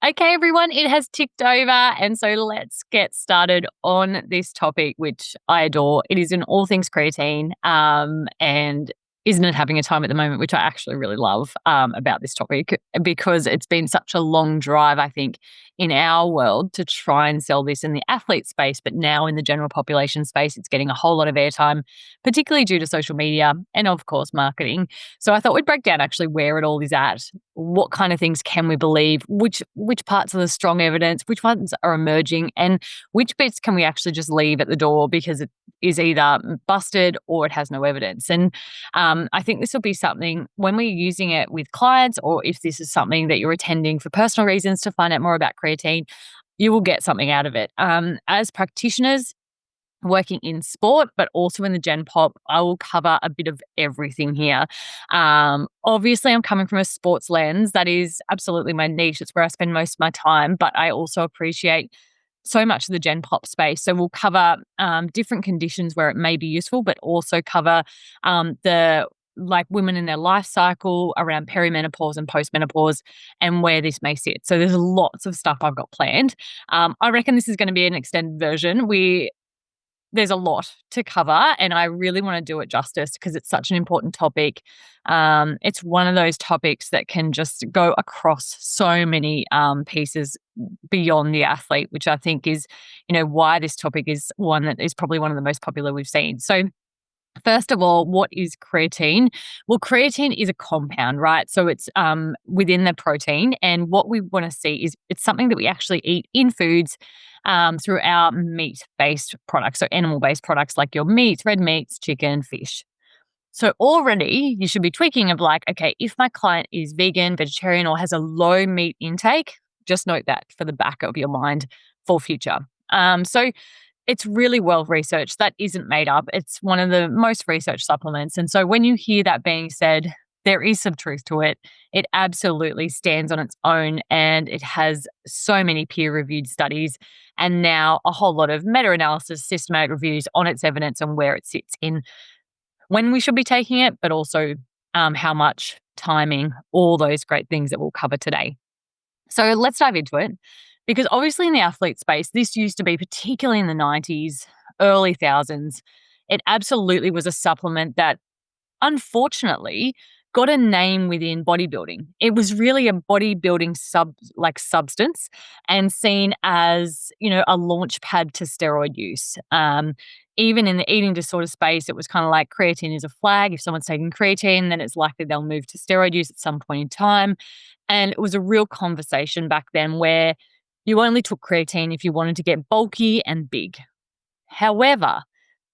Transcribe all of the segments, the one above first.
Okay, everyone, it has ticked over. And so let's get started on this topic, which I adore. It is in all things creatine. And isn't it having a time at the moment, which I actually really love about this topic because it's been such a long drive, I think, in our world to try and sell this in the athlete space. But now in the general population space, it's getting a whole lot of airtime, particularly due to social media and, of course, marketing. So I thought we'd break down actually where it all is at. What kind of things can we believe? Which parts are the strong evidence? Which ones are emerging? And which bits can we actually just leave at the door because it is either busted or it has no evidence? And I think this will be something when we're using it with clients, or if this is something that you're attending for personal reasons to find out more about creatine, you will get something out of it. As practitioners, working in sport, but also in the Gen Pop, I will cover a bit of everything here. Obviously, I'm coming from a sports lens. That is absolutely my niche. It's where I spend most of my time, but I also appreciate so much of the Gen Pop space. So we'll cover different conditions where it may be useful, but also cover the like women in their life cycle around perimenopause and postmenopause and where this may sit. So there's lots of stuff I've got planned. I reckon this is going to be an extended version. There's a lot to cover, and I really want to do it justice because it's such an important topic. It's one of those topics that can just go across so many pieces beyond the athlete, which I think is, why this topic is one that is probably one of the most popular we've seen. So first of all, what is creatine? Well, creatine is a compound, right? So it's within the protein. And what we want to see is it's something that we actually eat in foods through our meat-based products. So animal-based products like your meats, red meats, chicken, fish. So already you should be tweaking of like, okay, if my client is vegan, vegetarian, or has a low meat intake, just note that for the back of your mind for future. So it's really well researched. That isn't made up. It's one of the most researched supplements. And so when you hear that being said, there is some truth to it. It absolutely stands on its own, and it has so many peer-reviewed studies and now a whole lot of meta-analysis, systematic reviews on its evidence and where it sits in when we should be taking it, but also how much, timing, all those great things that we'll cover today. So let's dive into it. Because obviously in the athlete space, this used to be, particularly in the 90s, early thousands, it absolutely was a supplement that unfortunately got a name within bodybuilding. It was really a bodybuilding substance and seen as, a launch pad to steroid use. Even in the eating disorder space, it was kind of like creatine is a flag. If someone's taking creatine, then it's likely they'll move to steroid use at some point in time. And it was a real conversation back then where you only took creatine if you wanted to get bulky and big. However,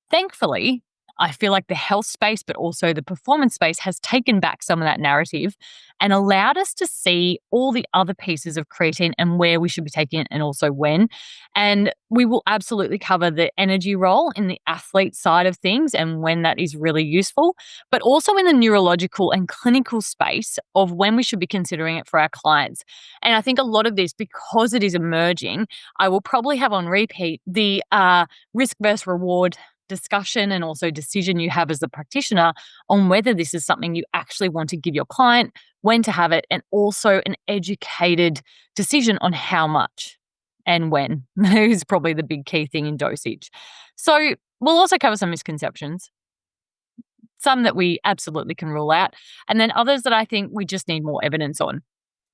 thankfully, I feel like the health space, but also the performance space, has taken back some of that narrative and allowed us to see all the other pieces of creatine and where we should be taking it and also when. And we will absolutely cover the energy role in the athlete side of things and when that is really useful, but also in the neurological and clinical space of when we should be considering it for our clients. And I think a lot of this, because it is emerging, I will probably have on repeat the risk versus reward discussion and also decision you have as a practitioner on whether this is something you actually want to give your client, when to have it, and also an educated decision on how much and when is probably the big key thing in dosage. So we'll also cover some misconceptions, some that we absolutely can rule out, and then others that I think we just need more evidence on.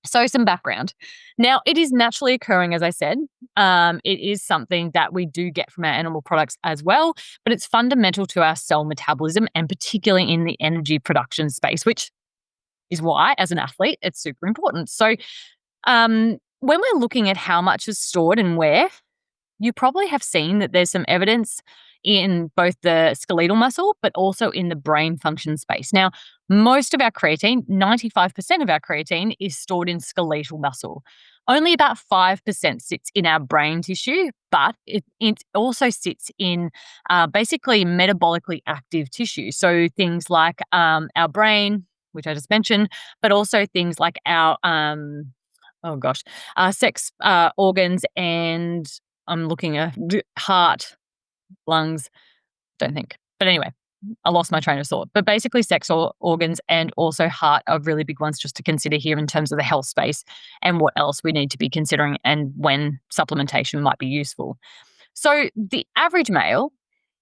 So some background. Now, it is naturally occurring, as I said. It is something that we do get from our animal products as well, but it's fundamental to our cell metabolism and particularly in the energy production space, which is why, as an athlete, it's super important. So when we're looking at how much is stored and where, you probably have seen that there's some evidence in both the skeletal muscle, but also in the brain function space. Now, most of our creatine, 95% of our creatine, is stored in skeletal muscle. Only about 5% sits in our brain tissue, but it also sits in basically metabolically active tissue. So things like our brain, which I just mentioned, but also things like our sex organs, and I'm looking at heart, lungs, don't think. But anyway, I lost my train of thought. But basically, sex organs and also heart are really big ones just to consider here in terms of the health space and what else we need to be considering and when supplementation might be useful. So the average male,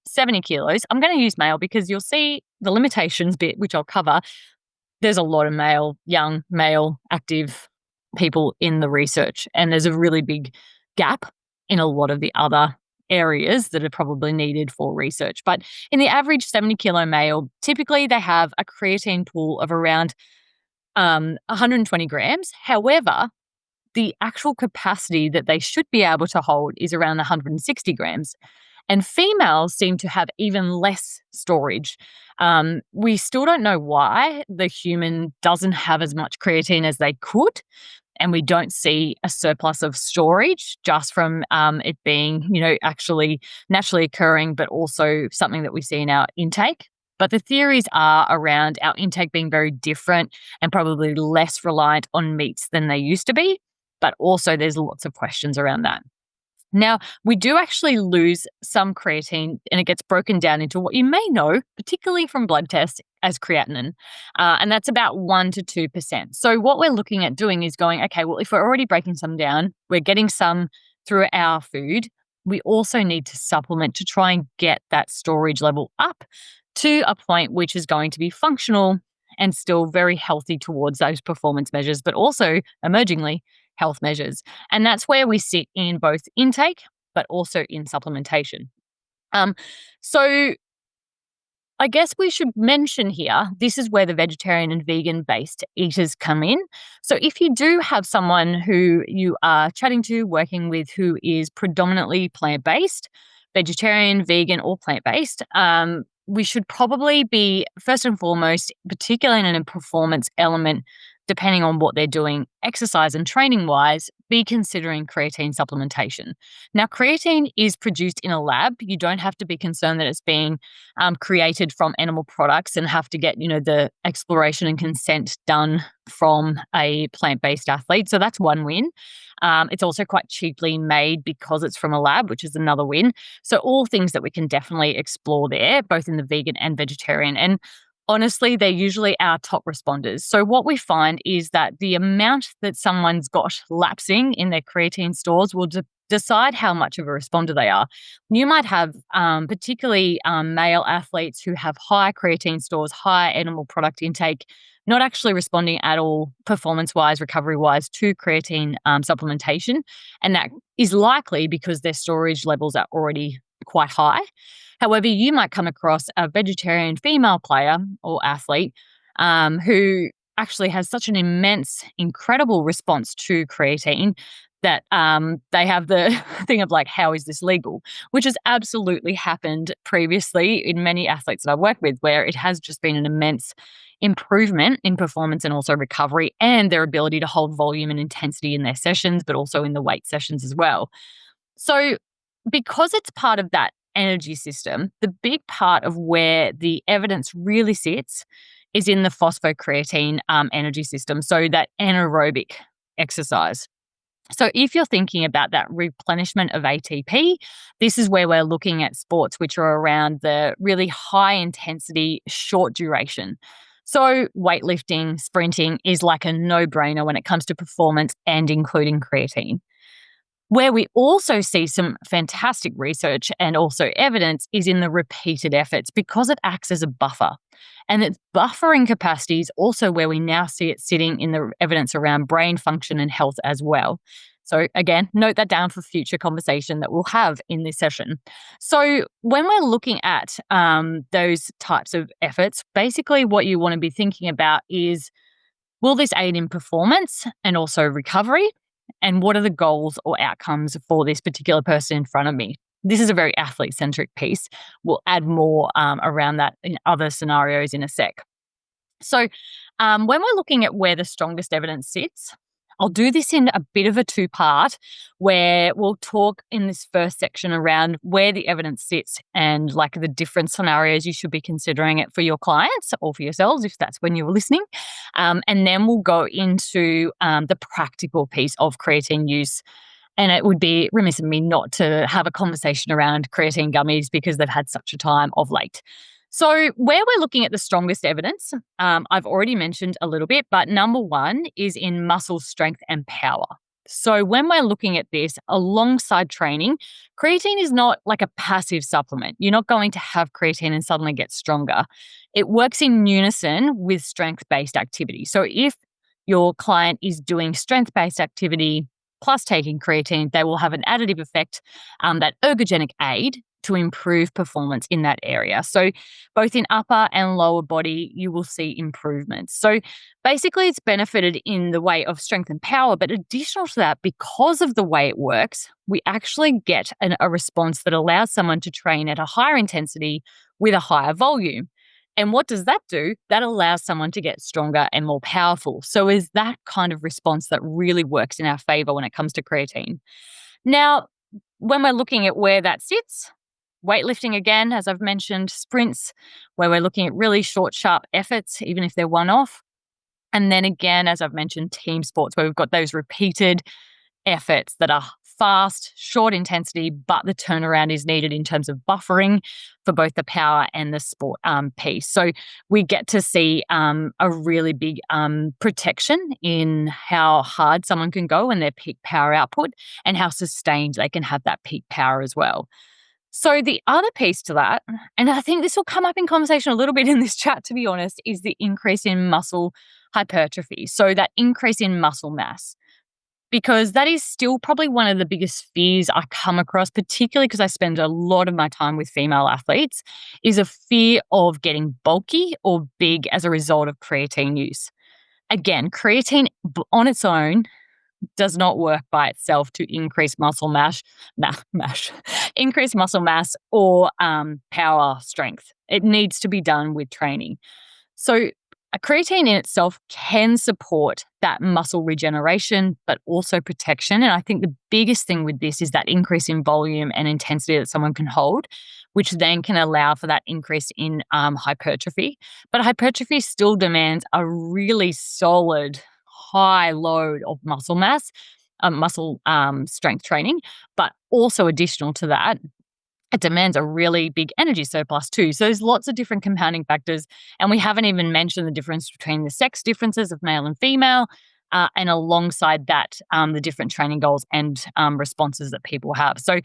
70 kilos, I'm going to use male because you'll see the limitations bit, which I'll cover. There's a lot of young male, active people in the research, and there's a really big gap in a lot of the other areas that are probably needed for research. But in the average 70-kilo male, typically they have a creatine pool of around 120 grams. However, the actual capacity that they should be able to hold is around 160 grams. And females seem to have even less storage. We still don't know why the human doesn't have as much creatine as they could. And we don't see a surplus of storage just from it being, actually naturally occurring, but also something that we see in our intake. But the theories are around our intake being very different and probably less reliant on meats than they used to be. But also there's lots of questions around that. Now, we do actually lose some creatine, and it gets broken down into what you may know, particularly from blood tests, as creatinine. And that's about 1% to 2%. So what we're looking at doing is going, okay, well, if we're already breaking some down, we're getting some through our food, we also need to supplement to try and get that storage level up to a point which is going to be functional and still very healthy towards those performance measures, but also emergingly health measures. And that's where we sit in both intake, but also in supplementation. So I guess we should mention here, this is where the vegetarian and vegan-based eaters come in. So if you do have someone who you are chatting to, working with, who is predominantly plant-based, vegetarian, vegan, or plant-based, we should probably be, first and foremost, particularly in a performance element, depending on what they're doing, exercise and training-wise, be considering creatine supplementation. Now, creatine is produced in a lab. You don't have to be concerned that it's being created from animal products and have to get, the exploration and consent done from a plant-based athlete. So that's one win. It's also quite cheaply made because it's from a lab, which is another win. So all things that we can definitely explore there, both in the vegan and vegetarian. And honestly, they're usually our top responders. So what we find is that the amount that someone's got lapsing in their creatine stores will decide how much of a responder they are. You might have particularly male athletes who have high creatine stores, high animal product intake, not actually responding at all performance-wise, recovery-wise to creatine supplementation. And that is likely because their storage levels are already quite high. However, you might come across a vegetarian female player or athlete who actually has such an immense, incredible response to creatine that they have the thing of like, how is this legal? Which has absolutely happened previously in many athletes that I've worked with, where it has just been an immense improvement in performance and also recovery and their ability to hold volume and intensity in their sessions, but also in the weight sessions as well. So because it's part of that energy system, the big part of where the evidence really sits is in the phosphocreatine energy system, so that anaerobic exercise. So if you're thinking about that replenishment of ATP, this is where we're looking at sports which are around the really high intensity, short duration. So weightlifting, sprinting is like a no-brainer when it comes to performance and including creatine. Where we also see some fantastic research and also evidence is in the repeated efforts, because it acts as a buffer. And its buffering capacity is also where we now see it sitting in the evidence around brain function and health as well. So again, note that down for future conversation that we'll have in this session. So when we're looking at those types of efforts, basically what you want to be thinking about is, will this aid in performance and also recovery? And what are the goals or outcomes for this particular person in front of me? This is a very athlete-centric piece. We'll add more around that in other scenarios in a sec. So when we're looking at where the strongest evidence sits, I'll do this in a bit of a two-part, where we'll talk in this first section around where the evidence sits and like the different scenarios you should be considering it for your clients or for yourselves, if that's when you were listening. And then we'll go into the practical piece of creatine use. And it would be remiss of me not to have a conversation around creatine gummies because they've had such a time of late. So, where we're looking at the strongest evidence, I've already mentioned a little bit, but number one is in muscle strength and power. So, when we're looking at this alongside training, creatine is not like a passive supplement. You're not going to have creatine and suddenly get stronger. It works in unison with strength based activity. So, if your client is doing strength based activity plus taking creatine, they will have an additive effect, that ergogenic aid to improve performance in that area. So, both in upper and lower body, you will see improvements. So, basically, it's benefited in the way of strength and power. But additional to that, because of the way it works, we actually get a response that allows someone to train at a higher intensity with a higher volume. And what does that do? That allows someone to get stronger and more powerful. So, is that kind of response that really works in our favor when it comes to creatine. Now, when we're looking at where that sits, weightlifting again, as I've mentioned, sprints, where we're looking at really short, sharp efforts, even if they're one off. And then again, as I've mentioned, team sports, where we've got those repeated efforts that are fast, short intensity, but the turnaround is needed in terms of buffering for both the power and the sport piece. So we get to see a really big protection in how hard someone can go and their peak power output and how sustained they can have that peak power as well. So the other piece to that, and I think this will come up in conversation a little bit in this chat, to be honest, is the increase in muscle hypertrophy. So that increase in muscle mass, because that is still probably one of the biggest fears I come across, particularly because I spend a lot of my time with female athletes, is a fear of getting bulky or big as a result of creatine use. Again, creatine on its own does not work by itself to increase muscle increase muscle mass or power strength. It needs to be done with training. So a creatine in itself can support that muscle regeneration, but also protection. And I think the biggest thing with this is that increase in volume and intensity that someone can hold, which then can allow for that increase in hypertrophy. But hypertrophy still demands a really solid, high load of muscle mass, muscle strength training, but also additional to that, it demands a really big energy surplus too. So there's lots of different compounding factors. And we haven't even mentioned the difference between the sex differences of male and female. And alongside that, the different training goals and responses that people have. So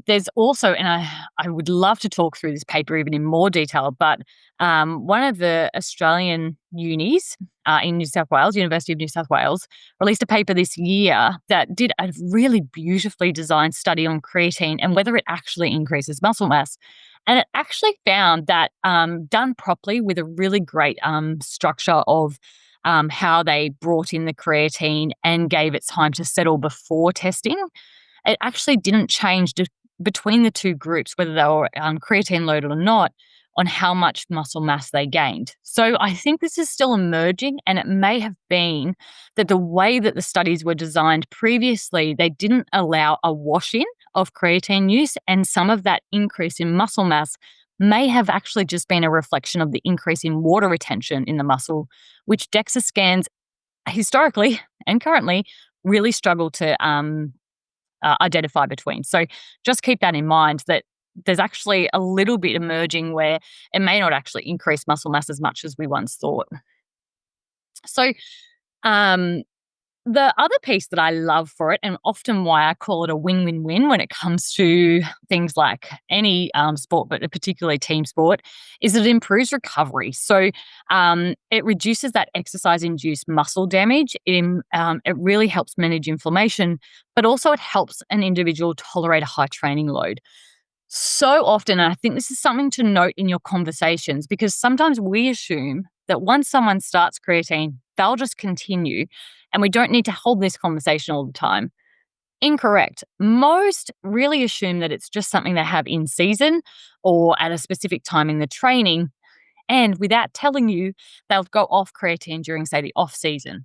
there's also, and I would love to talk through this paper even in more detail, but one of the Australian unis in New South Wales, University of New South Wales, released a paper this year that did a really beautifully designed study on creatine and whether it actually increases muscle mass. And it actually found that done properly with a really great structure of how they brought in the creatine and gave it time to settle before testing, it actually didn't change between the two groups, whether they were creatine loaded or not, on how much muscle mass they gained. So I think this is still emerging, and it may have been that the way that the studies were designed previously, they didn't allow a wash-in of creatine use, and some of that increase in muscle mass may have actually just been a reflection of the increase in water retention in the muscle, which DEXA scans historically and currently really struggle to identify between. So just keep that in mind, that there's actually a little bit emerging where it may not actually increase muscle mass as much as we once thought. So the other piece that I love for it, and often why I call it a win-win-win when it comes to things like any sport, but particularly team sport, is that it improves recovery. So it reduces that exercise-induced muscle damage. It really helps manage inflammation, but also it helps an individual tolerate a high training load. So often, and I think this is something to note in your conversations, because sometimes we assume that once someone starts creatine, they'll just continue, and we don't need to hold this conversation all the time. Incorrect. Most really assume that it's just something they have in season or at a specific time in the training, and without telling you, they'll go off creatine during, say, the off season.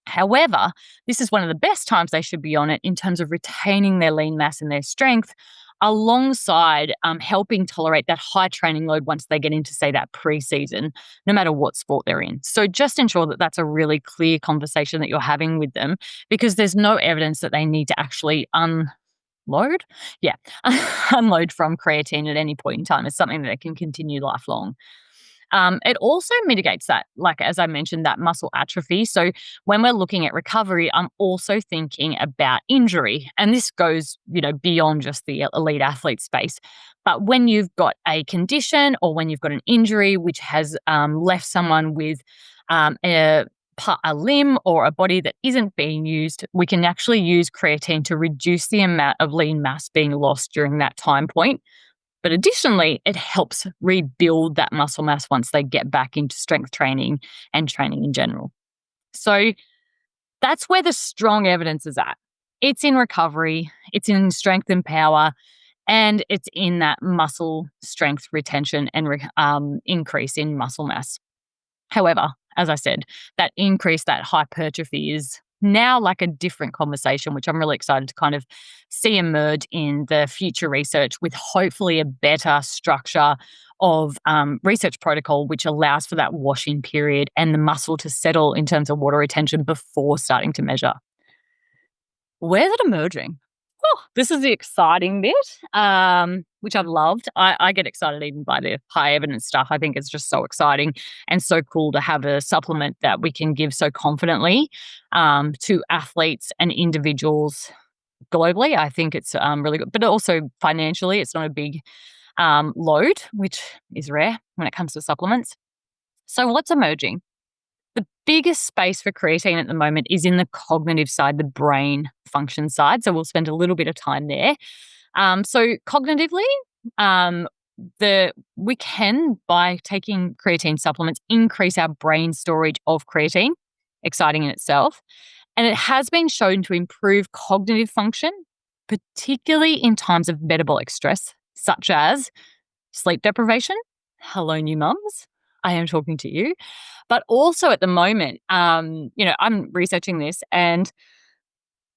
However, this is one of the best times they should be on it in terms of retaining their lean mass and their strength, alongside helping tolerate that high training load once they get into, say, that pre-season, no matter what sport they're in. So just ensure that that's a really clear conversation that you're having with them, because there's no evidence that they need to actually load? Yeah, unload from creatine at any point in time is something that can continue lifelong. It also mitigates that, like as I mentioned, that muscle atrophy. So when we're looking at recovery, I'm also thinking about injury. And this goes, beyond just the elite athlete space. But when you've got a condition or when you've got an injury which has left someone with a limb or a body that isn't being used, we can actually use creatine to reduce the amount of lean mass being lost during that time point. But additionally, it helps rebuild that muscle mass once they get back into strength training and training in general. So that's where the strong evidence is at. It's in recovery, it's in strength and power, and it's in that muscle strength retention and increase in muscle mass. However, as I said, that increase, that hypertrophy is now like a different conversation, which I'm really excited to kind of see emerge in the future research with hopefully a better structure of research protocol, which allows for that wash-in period and the muscle to settle in terms of water retention before starting to measure. Where's it emerging? Oh, this is the exciting bit, which I've loved. I get excited even by the high evidence stuff. I think it's just so exciting and so cool to have a supplement that we can give so confidently to athletes and individuals globally. I think it's really good, but also financially, it's not a big load, which is rare when it comes to supplements. So what's emerging? The biggest space for creatine at the moment is in the cognitive side, the brain function side. So we'll spend a little bit of time there. So cognitively, we can, by taking creatine supplements, increase our brain storage of creatine, exciting in itself. And it has been shown to improve cognitive function, particularly in times of metabolic stress, such as sleep deprivation. Hello, new mums. I am talking to you. But also at the moment, I'm researching this and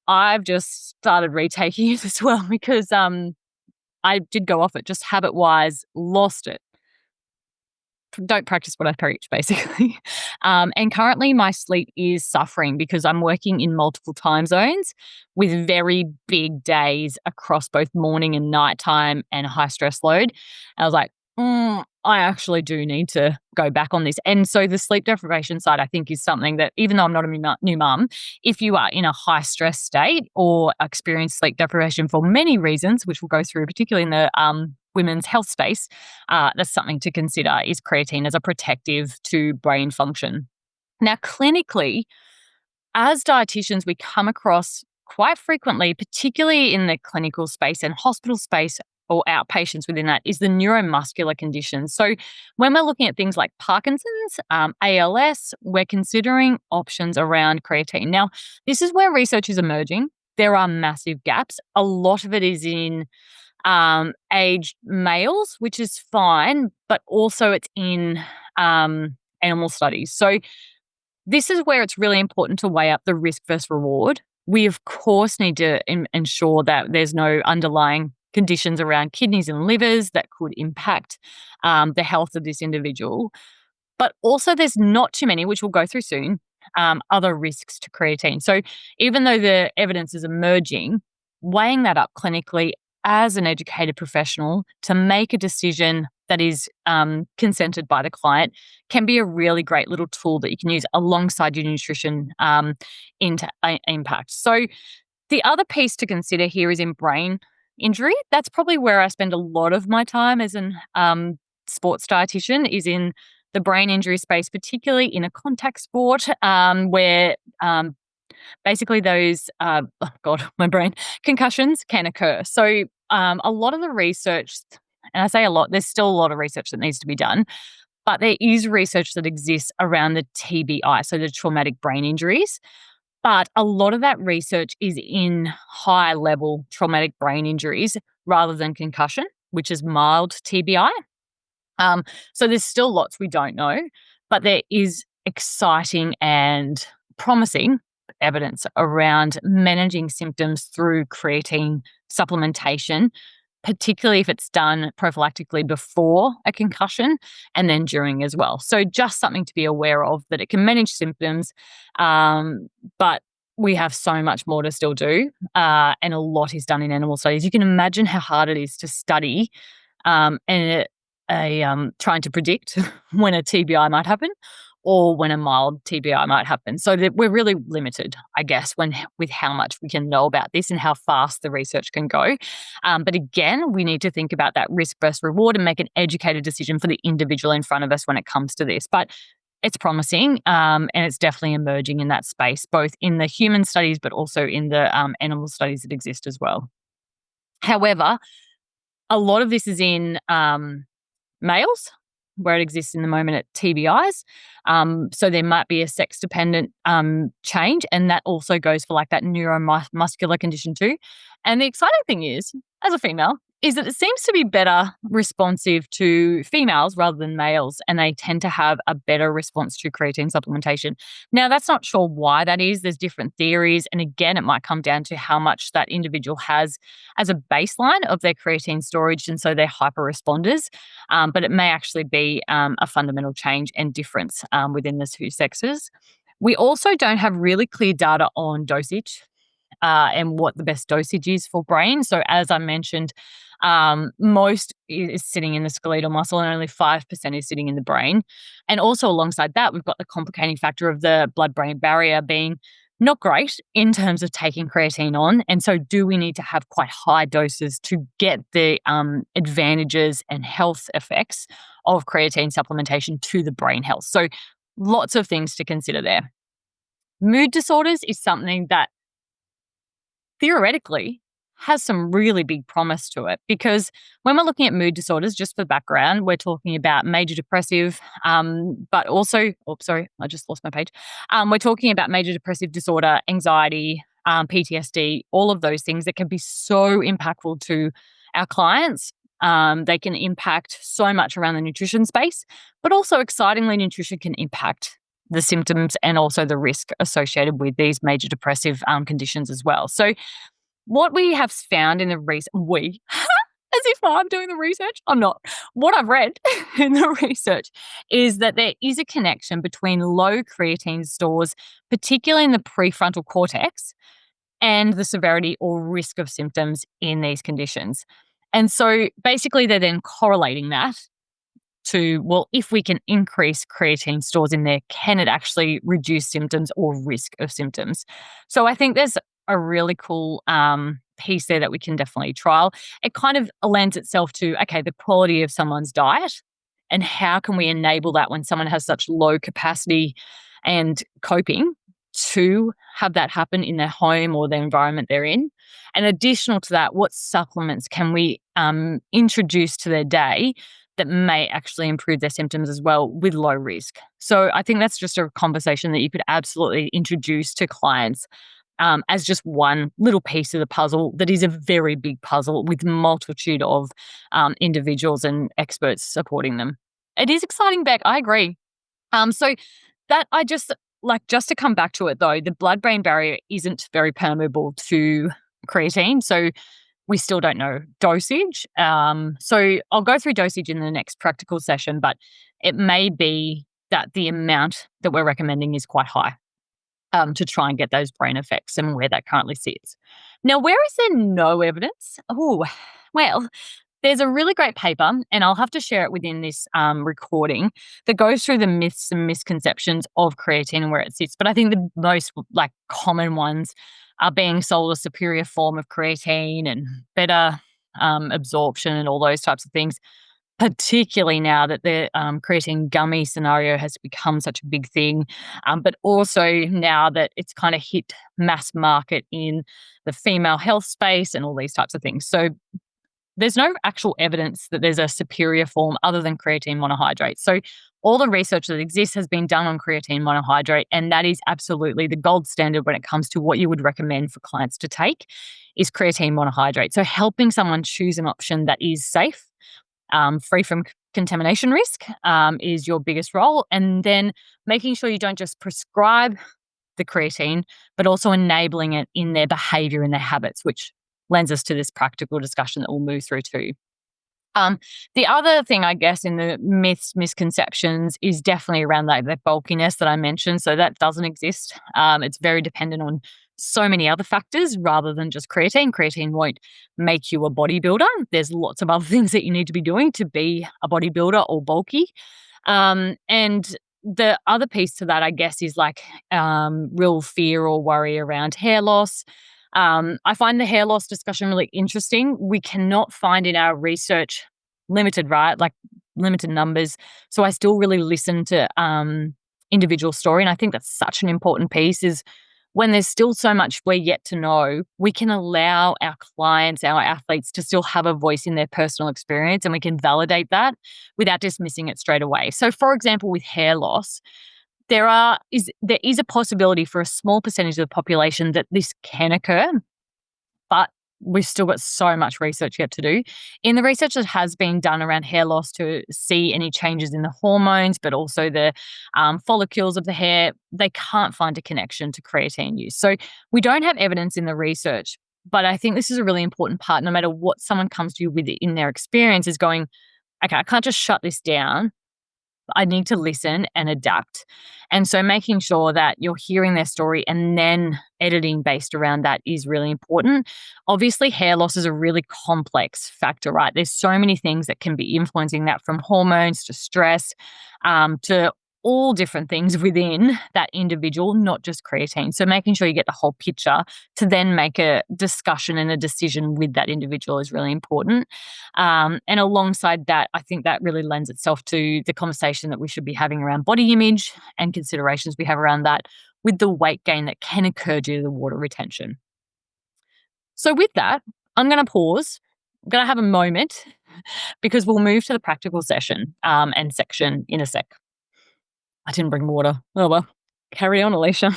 I've just started retaking it as well because I did go off it just habit-wise, lost it. Don't practice what I preach, basically. And currently my sleep is suffering because I'm working in multiple time zones with very big days across both morning and nighttime and high stress load. And I was like, I actually do need to go back on this. And so the sleep deprivation side, I think, is something that, even though I'm not a new mum, if you are in a high stress state or experience sleep deprivation for many reasons, which we'll go through, particularly in the women's health space, that's something to consider, is creatine as a protective to brain function. Now, clinically, as dietitians, we come across quite frequently, particularly in the clinical space and hospital space or outpatients within that, is the neuromuscular conditions. So when we're looking at things like Parkinson's, ALS, we're considering options around creatine. Now, this is where research is emerging. There are massive gaps. A lot of it is in aged males, which is fine, but also it's in animal studies. So this is where it's really important to weigh up the risk versus reward. We, of course, need to ensure that there's no underlying conditions around kidneys and livers that could impact the health of this individual. But also there's not too many, which we'll go through soon, other risks to creatine. So even though the evidence is emerging, weighing that up clinically as an educated professional to make a decision that is consented by the client can be a really great little tool that you can use alongside your nutrition impact. So the other piece to consider here is in brain injury. That's probably where I spend a lot of my time as an sports dietitian, is in the brain injury space, particularly in a contact sport where basically those, concussions can occur. So a lot of the research, and I say a lot, there's still a lot of research that needs to be done, but there is research that exists around the TBI, so the traumatic brain injuries. But a lot of that research is in high level traumatic brain injuries rather than concussion, which is mild TBI. So there's still lots we don't know, but there is exciting and promising evidence around managing symptoms through creatine supplementation, particularly if it's done prophylactically before a concussion and then during as well. So just something to be aware of, that it can manage symptoms, but we have so much more to still do, and a lot is done in animal studies. You can imagine how hard it is to study and trying to predict when a TBI might happen or when a mild TBI might happen. So that we're really limited, I guess, with how much we can know about this and how fast the research can go. But again, we need to think about that risk versus reward and make an educated decision for the individual in front of us when it comes to this. But it's promising, and it's definitely emerging in that space, both in the human studies, but also in the animal studies that exist as well. However, a lot of this is in males, where it exists in the moment at TBIs. So there might be a sex-dependent change, and that also goes for like that neuromuscular condition too. And the exciting thing is, as a female, is that it seems to be better responsive to females rather than males, and they tend to have a better response to creatine supplementation. Now, that's not sure why that is. There's different theories, and again, it might come down to how much that individual has as a baseline of their creatine storage, and so they're hyper responders. But it may actually be a fundamental change and difference within the two sexes. We also don't have really clear data on dosage and what the best dosage is for brain. So as I mentioned, most is sitting in the skeletal muscle and only 5% is sitting in the brain. And also alongside that, we've got the complicating factor of the blood-brain barrier being not great in terms of taking creatine on. And so do we need to have quite high doses to get the advantages and health effects of creatine supplementation to the brain health? So lots of things to consider there. Mood disorders is something that theoretically has some really big promise to it, because when we're looking at mood disorders, just for background, we're talking about major depressive, but also, I just lost my page. We're talking about major depressive disorder, anxiety, PTSD, all of those things that can be so impactful to our clients. They can impact so much around the nutrition space, but also excitingly, nutrition can impact the symptoms and also the risk associated with these major depressive conditions as well. So what we have found in the research, as if I'm doing the research, I'm not. What I've read in the research is that there is a connection between low creatine stores, particularly in the prefrontal cortex, and the severity or risk of symptoms in these conditions. And so basically they're then correlating that to, well, if we can increase creatine stores in there, can it actually reduce symptoms or risk of symptoms? So I think there's a really cool piece there that we can definitely trial. It kind of lends itself to, okay, the quality of someone's diet and how can we enable that when someone has such low capacity and coping to have that happen in their home or the environment they're in. And additional to that, what supplements can we introduce to their day that may actually improve their symptoms as well with low risk? So I think that's just a conversation that you could absolutely introduce to clients as just one little piece of the puzzle that is a very big puzzle with multitude of individuals and experts supporting them. It is exciting, Beck. I agree. So that just to come back to it though, the blood-brain barrier isn't very permeable to creatine. So we still don't know dosage. So I'll go through dosage in the next practical session, but it may be that the amount that we're recommending is quite high to try and get those brain effects and where that currently sits. Now, where is there no evidence? Oh, well, there's a really great paper, and I'll have to share it within this recording, that goes through the myths and misconceptions of creatine and where it sits. But I think the most common ones are being sold a superior form of creatine and better absorption and all those types of things, particularly now that the creatine gummy scenario has become such a big thing, but also now that it's kind of hit mass market in the female health space and all these types of things. So there's no actual evidence that there's a superior form other than creatine monohydrate. So all the research that exists has been done on creatine monohydrate, and that is absolutely the gold standard when it comes to what you would recommend for clients to take is creatine monohydrate. So helping someone choose an option that is safe, free from contamination risk is your biggest role. And then making sure you don't just prescribe the creatine, but also enabling it in their behavior and their habits, which lends us to this practical discussion that we'll move through too. The other thing, I guess, in the myths, misconceptions is definitely around the bulkiness that I mentioned. So that doesn't exist. It's very dependent on so many other factors rather than just creatine. Creatine won't make you a bodybuilder. There's lots of other things that you need to be doing to be a bodybuilder or bulky. And the other piece to that, I guess, is like real fear or worry around hair loss. I find the hair loss discussion really interesting. We cannot find in our research, limited, right? Like limited numbers. So I still really listen to individual story. And I think that's such an important piece is when there's still so much we're yet to know, we can allow our clients, our athletes to still have a voice in their personal experience, and we can validate that without dismissing it straight away. So for example, with hair loss, there is a possibility for a small percentage of the population that this can occur, but we've still got so much research yet to do. In the research that has been done around hair loss to see any changes in the hormones, but also the follicles of the hair, they can't find a connection to creatine use. So we don't have evidence in the research, but I think this is a really important part. No matter what someone comes to you with in their experience is going, okay, I can't just shut this down. I need to listen and adapt. And so making sure that you're hearing their story and then editing based around that is really important. Obviously, hair loss is a really complex factor, right? There's so many things that can be influencing that, from hormones to stress, to all different things within that individual, not just creatine. So making sure you get the whole picture to then make a discussion and a decision with that individual is really important. And alongside that, I think that really lends itself to the conversation that we should be having around body image and considerations we have around that with the weight gain that can occur due to the water retention. So with that, I'm going to pause. I'm going to have a moment because we'll move to the practical session and section in a sec. I didn't bring water. Oh, well, carry on, Alicia.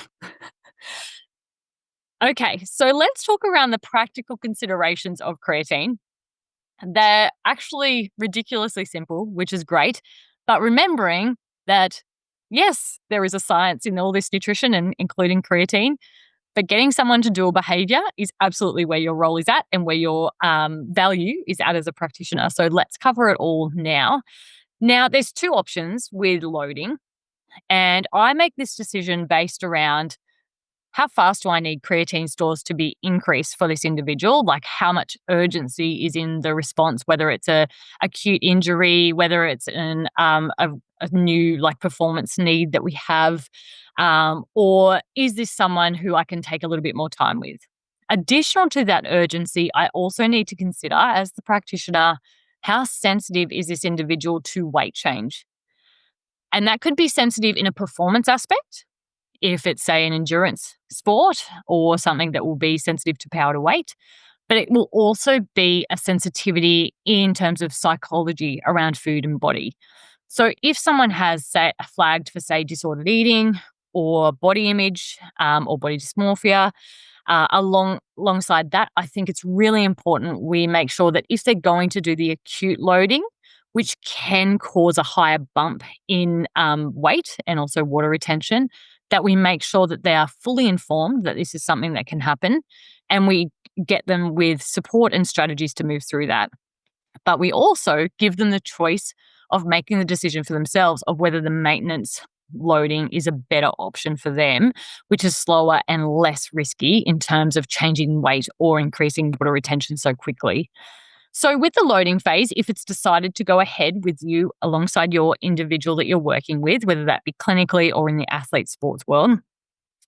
Okay, so let's talk around the practical considerations of creatine. They're actually ridiculously simple, which is great. But remembering that, yes, there is a science in all this nutrition and including creatine, but getting someone to do a behavior is absolutely where your role is at and where your value is at as a practitioner. So let's cover it all now. Now, there's two options with loading. And I make this decision based around how fast do I need creatine stores to be increased for this individual? Like how much urgency is in the response, whether it's a acute injury, whether it's a new like performance need that we have, or is this someone who I can take a little bit more time with? Additional to that urgency, I also need to consider as the practitioner, how sensitive is this individual to weight change? And that could be sensitive in a performance aspect, if it's, say, an endurance sport or something that will be sensitive to power to weight. But it will also be a sensitivity in terms of psychology around food and body. So if someone has, say, flagged for, say, disordered eating or body image or body dysmorphia, alongside that, I think it's really important we make sure that if they're going to do the acute loading, which can cause a higher bump in weight and also water retention, that we make sure that they are fully informed that this is something that can happen, and we get them with support and strategies to move through that. But we also give them the choice of making the decision for themselves of whether the maintenance loading is a better option for them, which is slower and less risky in terms of changing weight or increasing water retention so quickly. So with the loading phase, if it's decided to go ahead with you alongside your individual that you're working with, whether that be clinically or in the athlete sports world,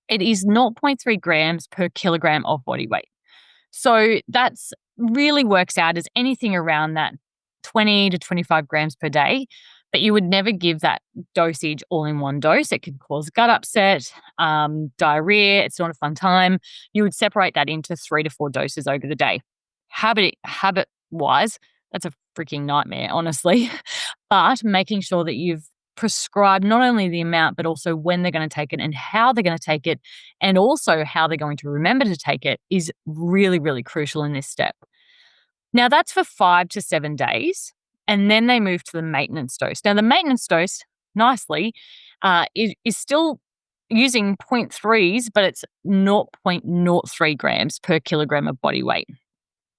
it is 0 0.3 grams per kilogram of body weight. So that's really works out as anything around that 20 to 25 grams per day, but you would never give that dosage all in one dose. It could cause gut upset, diarrhea. It's not a fun time. You would separate that into 3 to 4 doses over the day. Habit-wise, that's a freaking nightmare, honestly. But making sure that you've prescribed not only the amount, but also when they're going to take it and how they're going to take it, and also how they're going to remember to take it is really, really crucial in this step. Now, that's for 5 to 7 days, and then they move to the maintenance dose. Now, the maintenance dose, nicely, is still using 0.3s, but it's 0.03 grams per kilogram of body weight.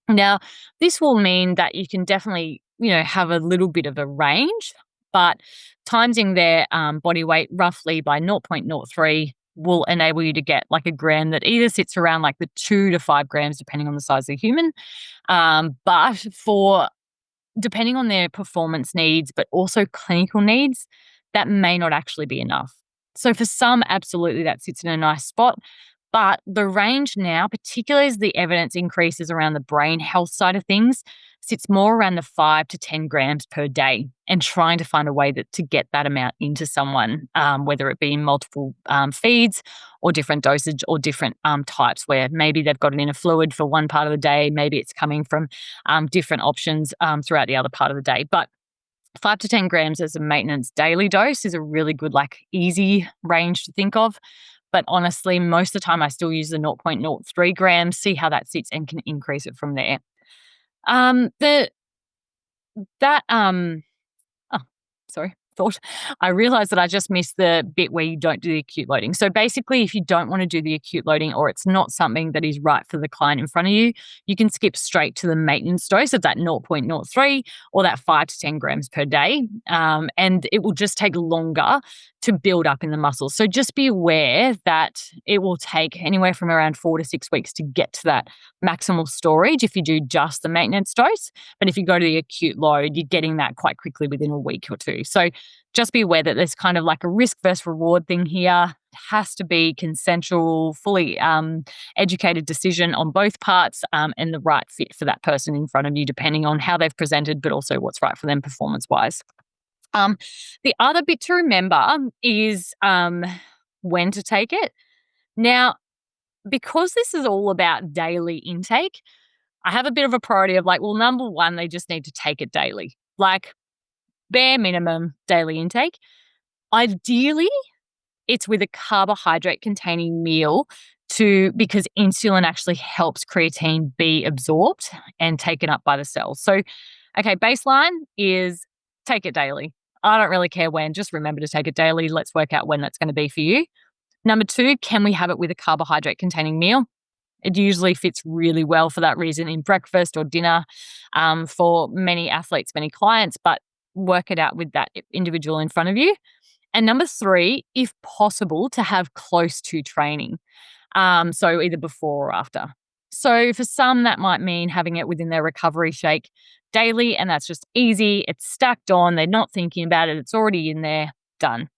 Now, this will mean that you can definitely, have a little bit of a range, but timesing their body weight roughly by 0.03 will enable you to get like a gram that either sits around like the 2 to 5 grams, depending on the size of the human. But for depending on their performance needs, but also clinical needs, that may not actually be enough. So for some, absolutely that sits in a nice spot. But the range now, particularly as the evidence increases around the brain health side of things, sits more around the 5 to 10 grams per day, and trying to find a way to get that amount into someone, whether it be in multiple feeds or different dosage or different types, where maybe they've got it in a fluid for one part of the day, maybe it's coming from different options throughout the other part of the day. But 5 to 10 grams as a maintenance daily dose is a really good, like easy range to think of. But honestly, most of the time I still use the 0.03 grams, see how that sits, and can increase it from there. Um, the that Oh, sorry, thought. I realized that I just missed the bit where you don't do the acute loading. So basically, if you don't want to do the acute loading, or it's not something that is right for the client in front of you, you can skip straight to the maintenance dose of that 0.03 or that 5 to 10 grams per day. And it will just take longer to build up in the muscles. So just be aware that it will take anywhere from around 4 to 6 weeks to get to that maximal storage if you do just the maintenance dose. But if you go to the acute load, you're getting that quite quickly within a week or two. So just be aware that there's kind of like a risk versus reward thing here. It has to be consensual, fully educated decision on both parts, and the right fit for that person in front of you, depending on how they've presented, but also what's right for them performance-wise. The other bit to remember is when to take it. Now, because this is all about daily intake, I have a bit of a priority of like, well, number one, they just need to take it daily, like bare minimum daily intake. Ideally, it's with a carbohydrate containing meal because insulin actually helps creatine be absorbed and taken up by the cells. So, okay, baseline is take it daily. I don't really care when, just remember to take it daily. Let's work out when that's going to be for you. Number two, can we have it with a carbohydrate containing meal? It usually fits really well for that reason in breakfast or dinner for many athletes, many clients, but work it out with that individual in front of you. And number three, if possible, to have close to training. So either before or after. So for some, that might mean having it within their recovery shake daily, and that's just easy. It's stacked on. They're not thinking about it. It's already in there, done.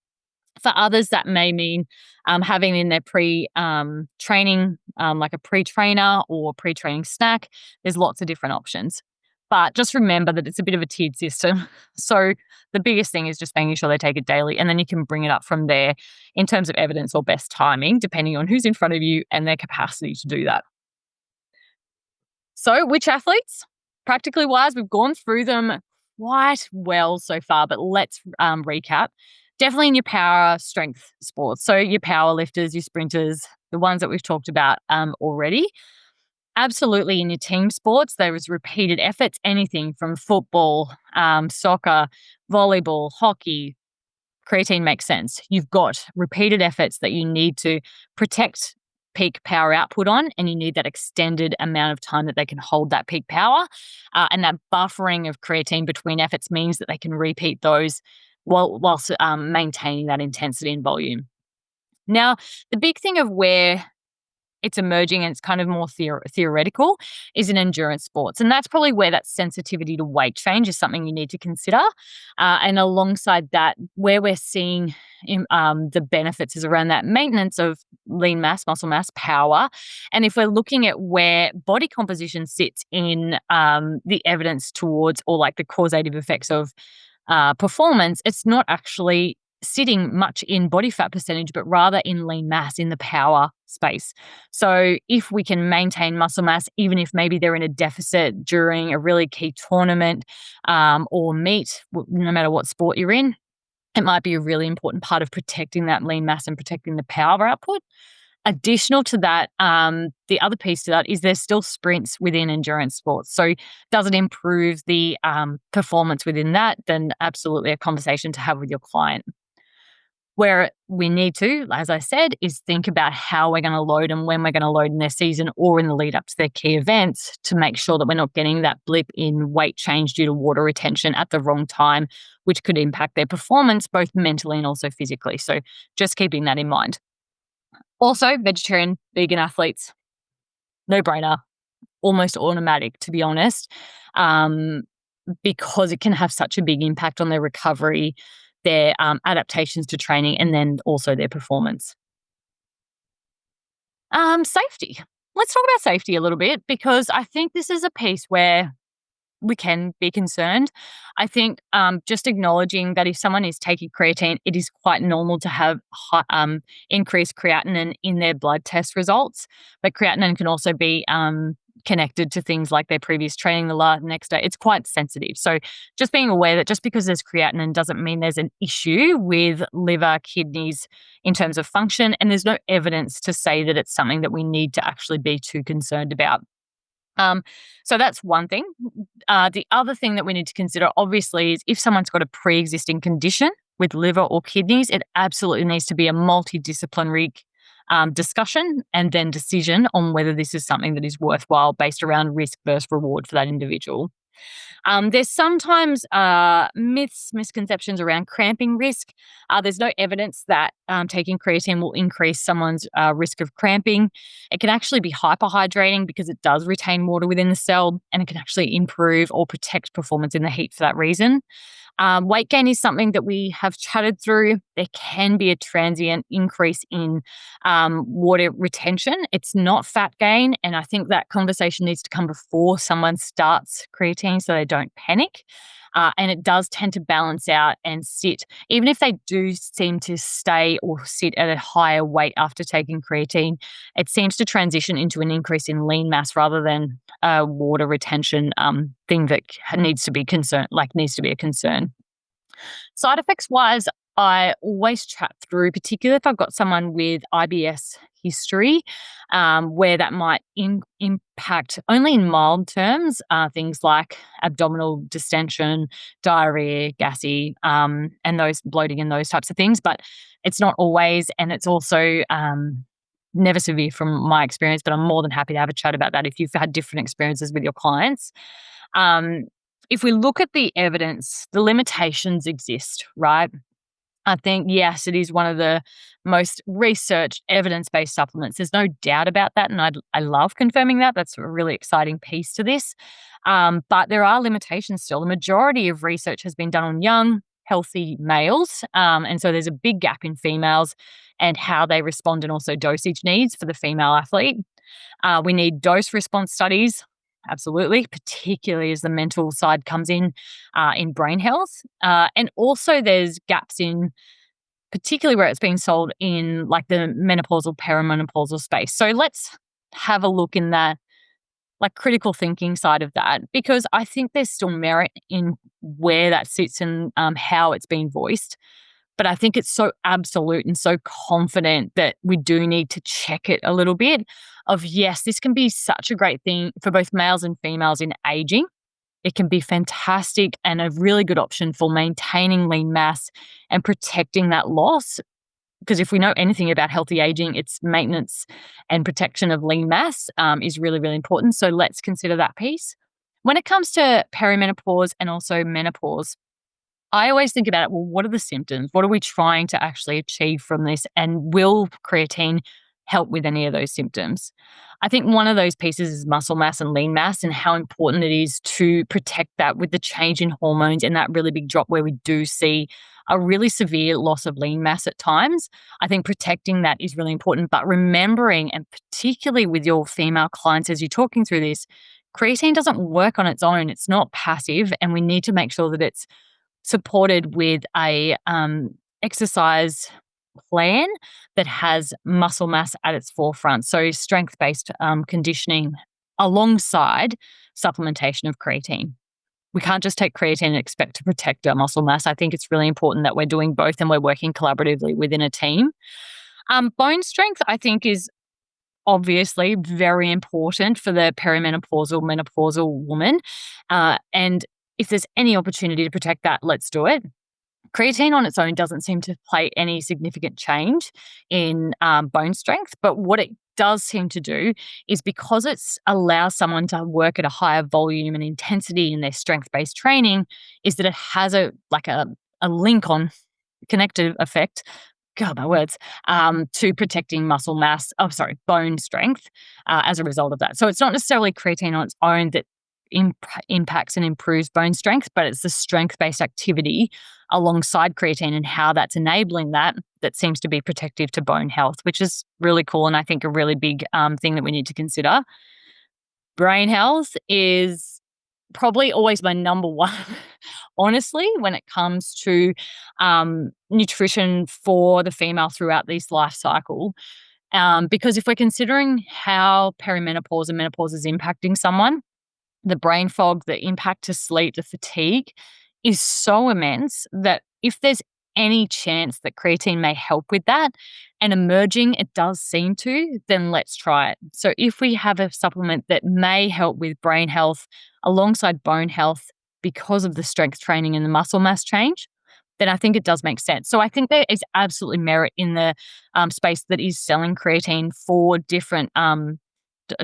For others, that may mean having in their training, like a pre-trainer or pre-training snack. There's lots of different options. But just remember that it's a bit of a tiered system. So the biggest thing is just making sure they take it daily, and then you can bring it up from there in terms of evidence or best timing, depending on who's in front of you and their capacity to do that. So which athletes? Practically wise, we've gone through them quite well so far, but let's recap. Definitely in your power strength sports. So your power lifters, your sprinters, the ones that we've talked about already. Absolutely in your team sports, there is repeated efforts, anything from football, soccer, volleyball, hockey. Creatine makes sense. You've got repeated efforts that you need to protect peak power output on, and you need that extended amount of time that they can hold that peak power. And that buffering of creatine between efforts means that they can repeat those whilst maintaining that intensity and volume. Now, the big thing of where it's emerging and it's kind of more theoretical is in endurance sports. And that's probably where that sensitivity to weight change is something you need to consider. And alongside that, where we're seeing the benefits is around that maintenance of lean mass, muscle mass, power. And if we're looking at where body composition sits in the evidence towards, or like the causative effects of performance, it's not actually sitting much in body fat percentage, but rather in lean mass, in the power space. So if we can maintain muscle mass, even if maybe they're in a deficit during a really key tournament or meet, no matter what sport you're in, it might be a really important part of protecting that lean mass and protecting the power output. Additional to that, the other piece to that is there's still sprints within endurance sports. So does it improve the performance within that? Then absolutely a conversation to have with your client. Where we need to, as I said, is think about how we're going to load and when we're going to load in their season or in the lead up to their key events to make sure that we're not getting that blip in weight change due to water retention at the wrong time, which could impact their performance both mentally and also physically. So just keeping that in mind. Also, vegetarian, vegan athletes, no brainer, almost automatic, to be honest, um, because it can have such a big impact on their recovery, their adaptations to training, and then also their performance. Safety. Let's talk about safety a little bit because I think this is a piece where we can be concerned. I think just acknowledging that if someone is taking creatine, it is quite normal to have increased creatinine in their blood test results. But creatinine can also be connected to things like their previous training the next day. It's quite sensitive. So just being aware that just because there's creatinine doesn't mean there's an issue with liver, kidneys in terms of function. And there's no evidence to say that it's something that we need to actually be too concerned about. Um, so that's one thing. The other thing that we need to consider, obviously, is if someone's got a pre-existing condition with liver or kidneys, it absolutely needs to be a multidisciplinary discussion and then decision on whether this is something that is worthwhile based around risk versus reward for that individual. There's sometimes myths, misconceptions around cramping risk. There's no evidence that taking creatine will increase someone's risk of cramping. It can actually be hyperhydrating because it does retain water within the cell, and it can actually improve or protect performance in the heat for that reason. Weight gain is something that we have chatted through. There can be a transient increase in water retention. It's not fat gain. And I think that conversation needs to come before someone starts creatine so they don't panic. And it does tend to balance out and sit, even if they do seem to stay or sit at a higher weight after taking creatine, it seems to transition into an increase in lean mass rather than a water retention thing that needs to be a concern. Side effects wise, I always chat through, particularly if I've got someone with IBS history, where that might impact only in mild terms, things like abdominal distension, diarrhea, gassy, and those bloating and those types of things. But it's not always, and it's also never severe from my experience. But I'm more than happy to have a chat about that if you've had different experiences with your clients. If we look at the evidence, the limitations exist, right? I think, yes, it is one of the most researched evidence-based supplements. There's no doubt about that, and I love confirming that. That's a really exciting piece to this. But there are limitations still. The majority of research has been done on young, healthy males, and so there's a big gap in females and how they respond and also dosage needs for the female athlete. We need dose response studies. Absolutely, particularly as the mental side comes in brain health. And also there's gaps in particularly where it's being sold in like the menopausal, perimenopausal space. So let's have a look in that like critical thinking side of that, because I think there's still merit in where that sits and how it's being voiced. But I think it's so absolute and so confident that we do need to check it a little bit of, yes, this can be such a great thing for both males and females in aging. It can be fantastic and a really good option for maintaining lean mass and protecting that loss. Because if we know anything about healthy aging, it's maintenance and protection of lean mass is really, really important. So let's consider that piece. When it comes to perimenopause and also menopause, I always think about it, well, what are the symptoms? What are we trying to actually achieve from this? And will creatine help with any of those symptoms? I think one of those pieces is muscle mass and lean mass and how important it is to protect that with the change in hormones and that really big drop where we do see a really severe loss of lean mass at times. I think protecting that is really important, but remembering, and particularly with your female clients as you're talking through this, creatine doesn't work on its own. It's not passive, and we need to make sure that it's supported with a exercise plan that has muscle mass at its forefront. So strength-based conditioning alongside supplementation of creatine. We can't just take creatine and expect to protect our muscle mass. I think it's really important that we're doing both and we're working collaboratively within a team. Bone strength, I think, is obviously very important for the perimenopausal, menopausal woman. And if there's any opportunity to protect that, let's do it. Creatine on its own doesn't seem to play any significant change in bone strength, but what it does seem to do is because it allows someone to work at a higher volume and intensity in their strength-based training, is that it has a link on connective effect God, my words, to protecting muscle mass, bone strength as a result of that. So it's not necessarily creatine on its own that impacts and improves bone strength, but it's the strength-based activity alongside creatine and how that's enabling that seems to be protective to bone health, which is really cool and I think a really big thing that we need to consider. Brain health is probably always my number one, honestly, when it comes to nutrition for the female throughout this life cycle. Because if we're considering how perimenopause and menopause is impacting someone, the brain fog, the impact to sleep, the fatigue is so immense that if there's any chance that creatine may help with that, and emerging it does seem to, then let's try it. So if we have a supplement that may help with brain health alongside bone health because of the strength training and the muscle mass change, then I think it does make sense. So I think there is absolutely merit in the space that is selling creatine for different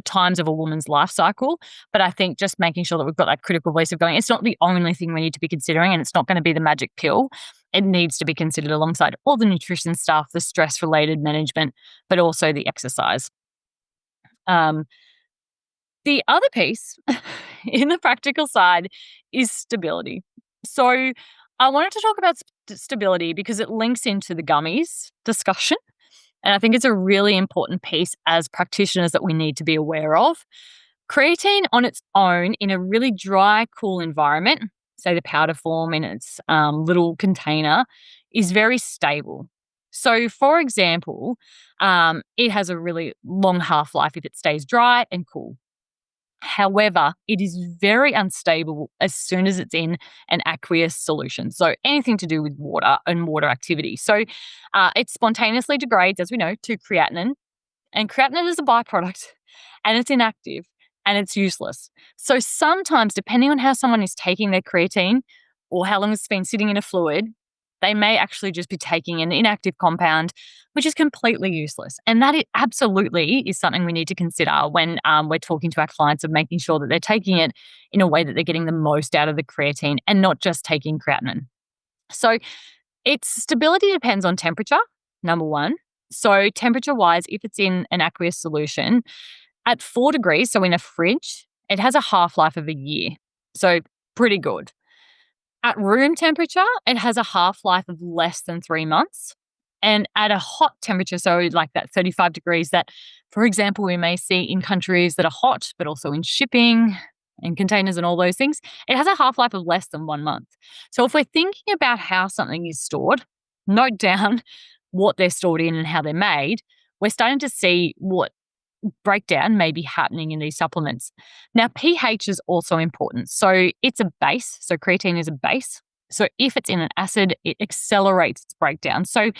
times of a woman's life cycle. But I think just making sure that we've got that critical voice of going, it's not the only thing we need to be considering and it's not going to be the magic pill. It needs to be considered alongside all the nutrition stuff, the stress-related management, but also the exercise. The other piece in the practical side is stability. So I wanted to talk about stability because it links into the gummies discussion. And I think it's a really important piece as practitioners that we need to be aware of. Creatine on its own in a really dry, cool environment, say the powder form in its little container, is very stable. So, for example, it has a really long half-life if it stays dry and cool. However, it is very unstable as soon as it's in an aqueous solution. So anything to do with water and water activity. So it spontaneously degrades, as we know, to creatinine. And creatinine is a byproduct and it's inactive and it's useless. So sometimes, depending on how someone is taking their creatine or how long it's been sitting in a fluid, they may actually just be taking an inactive compound, which is completely useless. And that absolutely is something we need to consider when we're talking to our clients of making sure that they're taking it in a way that they're getting the most out of the creatine and not just taking creatinine. So its stability depends on temperature, number one. So temperature-wise, if it's in an aqueous solution, at 4 degrees, so in a fridge, it has a half-life of a year. So pretty good. At room temperature, it has a half-life of less than 3 months. And at a hot temperature, so like that 35 degrees that, for example, we may see in countries that are hot, but also in shipping and containers and all those things, it has a half-life of less than 1 month. So if we're thinking about how something is stored, note down what they're stored in and how they're made. We're starting to see what breakdown may be happening in these supplements. Now, pH is also important. So it's a base. So creatine is a base. So if it's in an acid, it accelerates its breakdown. So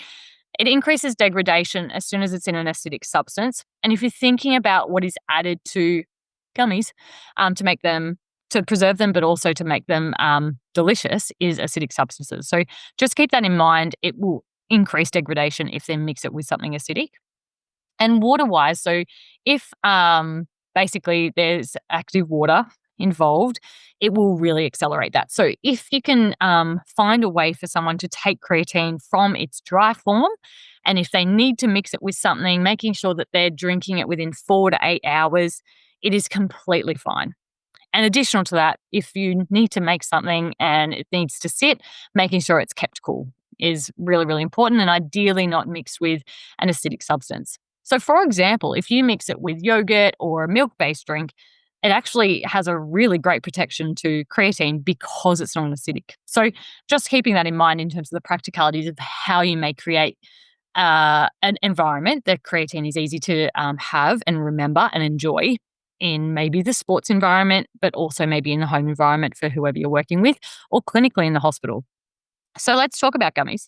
it increases degradation as soon as it's in an acidic substance. And if you're thinking about what is added to gummies to make them, to preserve them, but also to make them delicious, is acidic substances. So just keep that in mind. It will increase degradation if they mix it with something acidic. And water-wise, so if basically there's active water involved, it will really accelerate that. So if you can find a way for someone to take creatine from its dry form, and if they need to mix it with something, making sure that they're drinking it within 4 to 8 hours, it is completely fine. And additional to that, if you need to make something and it needs to sit, making sure it's kept cool is really, really important, and ideally not mixed with an acidic substance. So, for example, if you mix it with yogurt or a milk-based drink, it actually has a really great protection to creatine because it's non-acidic. So just keeping that in mind in terms of the practicalities of how you may create an environment that creatine is easy to have and remember and enjoy in maybe the sports environment, but also maybe in the home environment for whoever you're working with, or clinically in the hospital. So let's talk about gummies.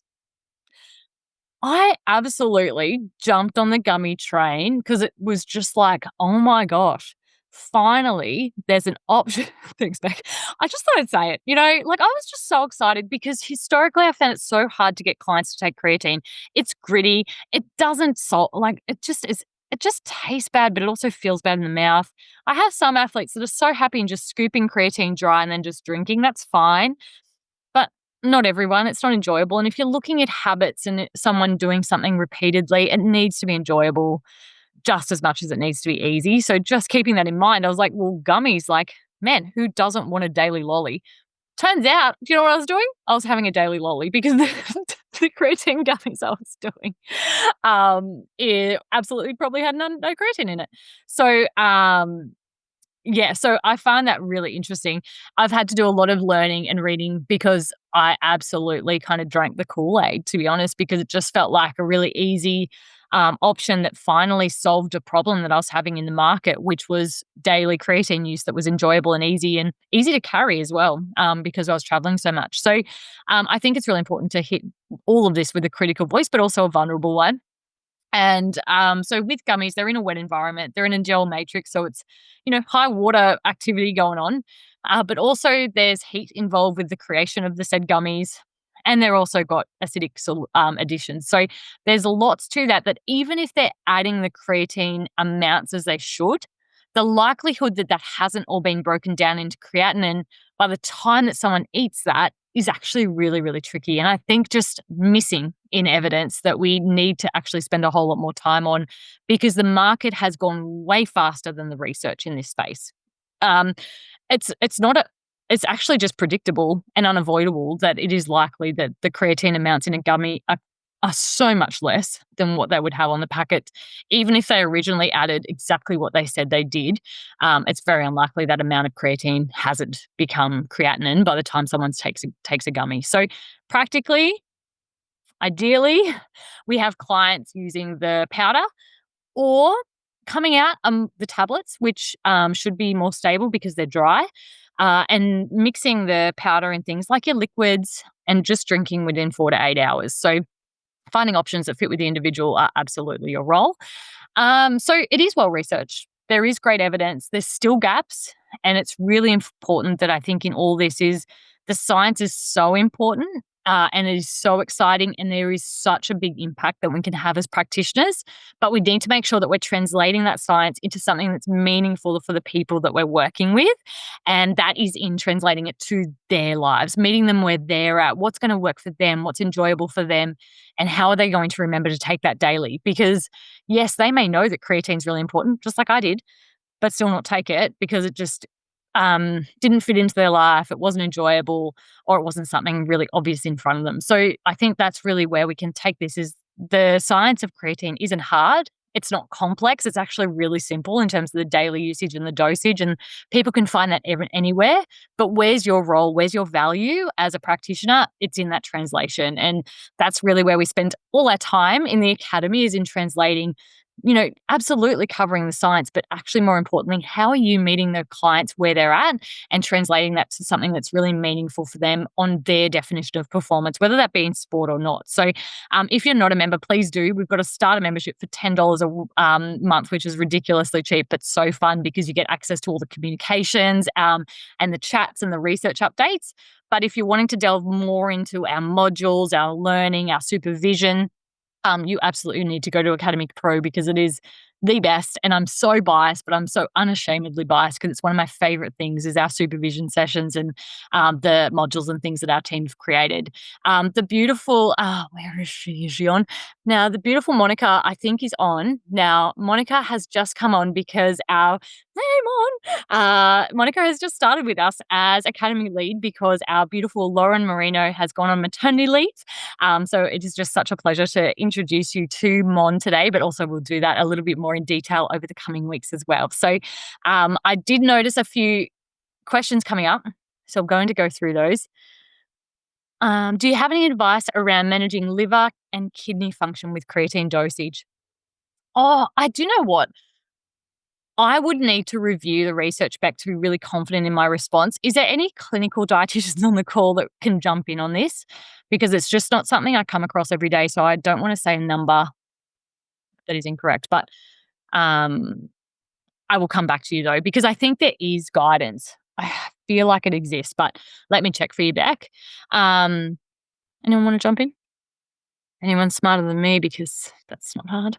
I absolutely jumped on the gummy train because it was just like, oh my gosh, finally there's an option. Thanks, Beck. I just thought I'd say it. Like I was just so excited because historically I found it so hard to get clients to take creatine. It's gritty. It doesn't it just is. It just tastes bad, but it also feels bad in the mouth. I have some athletes that are so happy in just scooping creatine dry and then just drinking. That's fine. But not everyone, it's not enjoyable. And if you're looking at habits and someone doing something repeatedly, it needs to be enjoyable just as much as it needs to be easy. So just keeping that in mind, I was like, well, gummies, like, man, who doesn't want a daily lolly? Turns out, do you know what I was doing? I was having a daily lolly because the creatine gummies I was doing, it absolutely probably had no creatine in it. So, yeah, so I find that really interesting. I've had to do a lot of learning and reading because I absolutely kind of drank the Kool-Aid, to be honest, because it just felt like a really easy option that finally solved a problem that I was having in the market, which was daily creatine use that was enjoyable and easy to carry as well, because I was traveling so much. So I think it's really important to hit all of this with a critical voice, but also a vulnerable one. And so with gummies, they're in a wet environment. They're in a gel matrix, so it's, high water activity going on. But also there's heat involved with the creation of the said gummies, and they're also got acidic additions. So there's lots to that. That even if they're adding the creatine amounts as they should, the likelihood that that hasn't all been broken down into creatinine by the time that someone eats that is actually really, really tricky. And I think just missing in evidence that we need to actually spend a whole lot more time on, because the market has gone way faster than the research in this space. Um, it's not a it's actually just predictable and unavoidable that it is likely that the creatine amounts in a gummy are so much less than what they would have on the packet. Even if they originally added exactly what they said they did, it's very unlikely that amount of creatine hasn't become creatinine by the time someone takes a gummy. So practically, ideally, we have clients using the powder or coming out the tablets, which should be more stable because they're dry, and mixing the powder in things like your liquids and just drinking within 4 to 8 hours. So finding options that fit with the individual are absolutely your role. So it is well researched. There is great evidence. There's still gaps, and it's really important that I think in all this is the science is so important, and it is so exciting, and there is such a big impact that we can have as practitioners. But we need to make sure that we're translating that science into something that's meaningful for the people that we're working with, and that is in translating it to their lives, meeting them where they're at, what's going to work for them, what's enjoyable for them, and how are they going to remember to take that daily. Because yes, they may know that creatine is really important, just like I did, but still not take it because it just didn't fit into their life, it wasn't enjoyable, or it wasn't something really obvious in front of them. So I think that's really where we can take this is the science of creatine isn't hard. It's not complex. It's actually really simple in terms of the daily usage and the dosage, and people can find that anywhere. But where's your role? Where's your value as a practitioner? It's in that translation. And that's really where we spend all our time in the academy, is in translating, absolutely covering the science, but actually more importantly, how are you meeting the clients where they're at and translating that to something that's really meaningful for them on their definition of performance, whether that be in sport or not. So if you're not a member, please do. We've got a starter membership for $10 a month, which is ridiculously cheap, but so fun because you get access to all the communications and the chats and the research updates. But if you're wanting to delve more into our modules, our learning, our supervision, you absolutely need to go to Academy Pro because it is the best. And I'm so biased, but I'm so unashamedly biased because it's one of my favorite things is our supervision sessions and the modules and things that our team's created. The beautiful, where is she? Is she on? Now, the beautiful Monica, I think, is on. Now, Monica has just come on because Monica has just started with us as Academy lead because our beautiful Lauren Marino has gone on maternity leave. So it is just such a pleasure to introduce you to Mon today, but also we'll do that a little bit more in detail over the coming weeks as well. So I did notice a few questions coming up, so I'm going to go through those. Do you have any advice around managing liver and kidney function with creatine dosage? Oh, I do know what. I would need to review the research back to be really confident in my response. Is there any clinical dietitians on the call that can jump in on this? Because it's just not something I come across every day. So I don't want to say a number that is incorrect. But I will come back to you though, because I think there is guidance. I feel like it exists, but let me check for you back. Anyone want to jump in? Anyone smarter than me? Because that's not hard.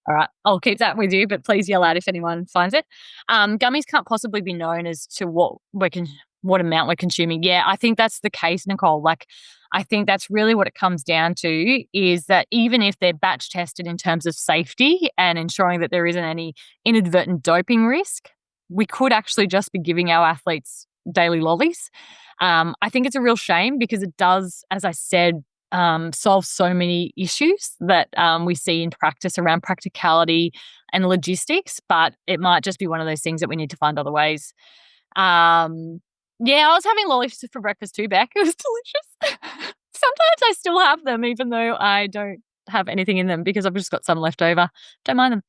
All right, I'll keep that with you, but please yell out if anyone finds it. Gummies can't possibly be known as to what we can what amount we're consuming. Yeah, I think that's the case, Nicole. Like, I think that's really what it comes down to, is that even if they're batch tested in terms of safety and ensuring that there isn't any inadvertent doping risk, we could actually just be giving our athletes daily lollies. I think it's a real shame because it does, as I said, solve so many issues that we see in practice around practicality and logistics, but it might just be one of those things that we need to find other ways. Yeah, I was having lollies for breakfast too, Beck. It was delicious. Sometimes I still have them, even though I don't have anything in them because I've just got some left over. Don't mind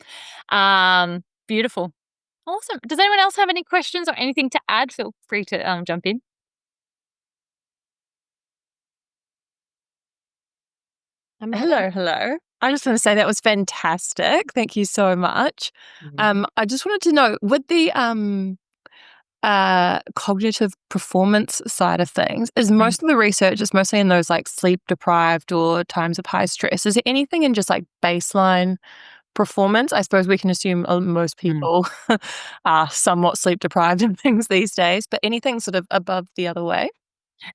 them. Beautiful. Awesome. Does anyone else have any questions or anything to add? Feel free to jump in. Hello. I just want to say that was fantastic. Thank you so much. I just wanted to know, with the cognitive performance side of things, is most of the research is mostly in those like sleep deprived or times of high stress? Is there anything in just like baseline performance? I suppose we can assume most people are somewhat sleep deprived and things these days, but anything sort of above the other way?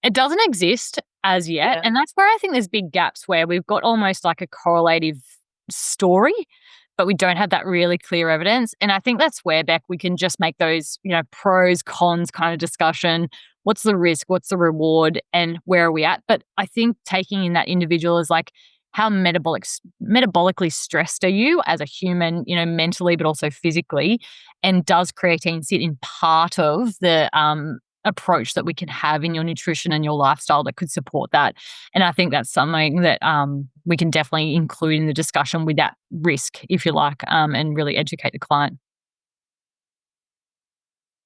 It doesn't exist as yet. Yeah. And that's where I think there's big gaps where we've got almost like a correlative story, but we don't have that really clear evidence. And I think that's where, Beck, we can just make those, pros, cons kind of discussion. What's the risk? What's the reward? And where are we at? But I think taking in that individual is like, how metabolically stressed are you as a human, mentally, but also physically? And does creatine sit in part of the approach that we can have in your nutrition and your lifestyle that could support that? And I think that's something that we can definitely include in the discussion with that risk, if you like, and really educate the client.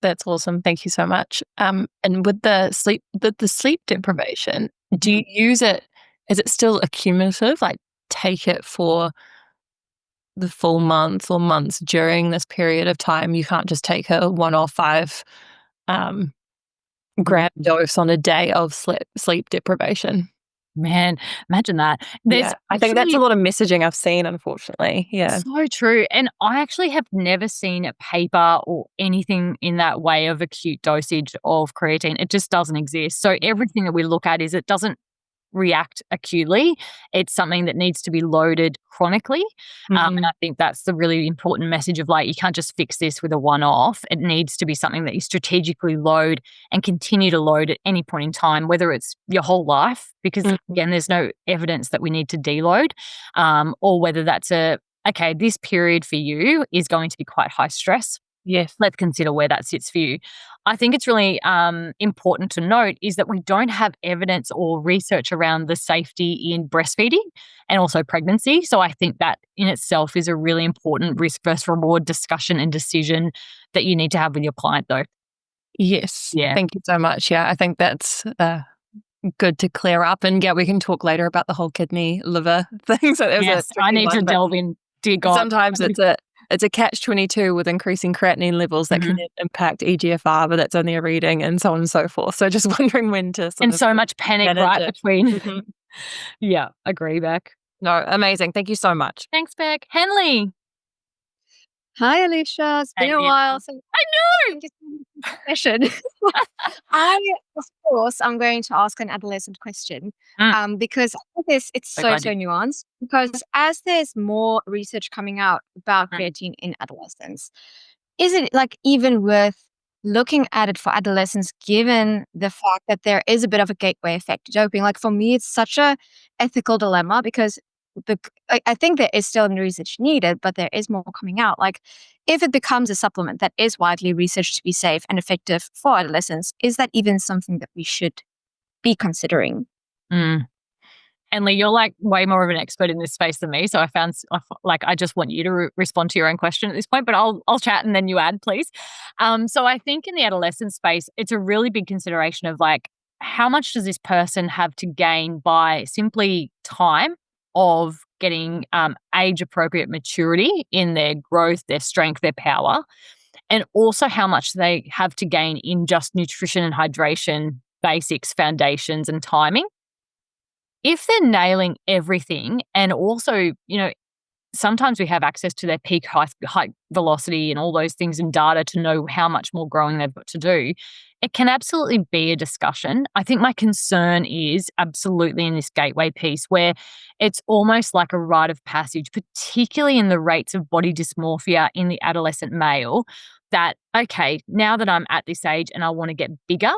That's awesome. Thank you so much. And with the sleep deprivation, do you use it? Is it still accumulative? Like, take it for the full month or months during this period of time? You can't just take a 1 or 5 gram dose on a day of sleep deprivation. Man, imagine that. I think that's a lot of messaging I've seen, unfortunately. Yeah. So true. And I actually have never seen a paper or anything in that way of acute dosage of creatine. It just doesn't exist. So everything that we look at is it doesn't react acutely. It's something that needs to be loaded chronically. And I think that's the really important message of like, you can't just fix this with a one-off. It needs to be something that you strategically load and continue to load at any point in time, whether it's your whole life, because again, there's no evidence that we need to deload, or whether that's okay, this period for you is going to be quite high stress. Yes. Let's consider where that sits for you. I think it's really important to note is that we don't have evidence or research around the safety in breastfeeding and also pregnancy. So I think that in itself is a really important risk versus reward discussion and decision that you need to have with your client, though. Yes. Yeah. Thank you so much. Yeah, I think that's good to clear up. And yeah, we can talk later about the whole kidney liver thing. So yes, I need to delve in. Dear God. Sometimes it's a catch-22 with increasing creatinine levels that can impact EGFR, but that's only a reading and so on and so forth. So just wondering when to so much panic right between. Yeah, agree, Beck. No, amazing. Thank you so much. Thanks, Beck. Henley. Hi, Alicia. It's been a while. So I know. Session. Of course, I'm going to ask an adolescent question because I think it's so nuanced. Because as there's more research coming out about creatine in adolescents, is it like even worth looking at it for adolescents, given the fact that there is a bit of a gateway effect to doping? Like for me, it's such a ethical dilemma because I think there is still research needed, but there is more coming out. Like, if it becomes a supplement that is widely researched to be safe and effective for adolescents, is that even something that we should be considering? Henley, you're like way more of an expert in this space than me. So I just want you to respond to your own question at this point, but I'll chat and then you add, please. So I think in the adolescent space, it's a really big consideration of like, how much does this person have to gain by simply time of getting age-appropriate maturity in their growth, their strength, their power, and also how much they have to gain in just nutrition and hydration, basics, foundations, and timing. If they're nailing everything and also, sometimes we have access to their peak height velocity and all those things in data to know how much more growing they've got to do, It can absolutely be a discussion. I think my concern is absolutely in this gateway piece where it's almost like a rite of passage, particularly in the rates of body dysmorphia in the adolescent male, that, okay, now that I'm at this age and I want to get bigger,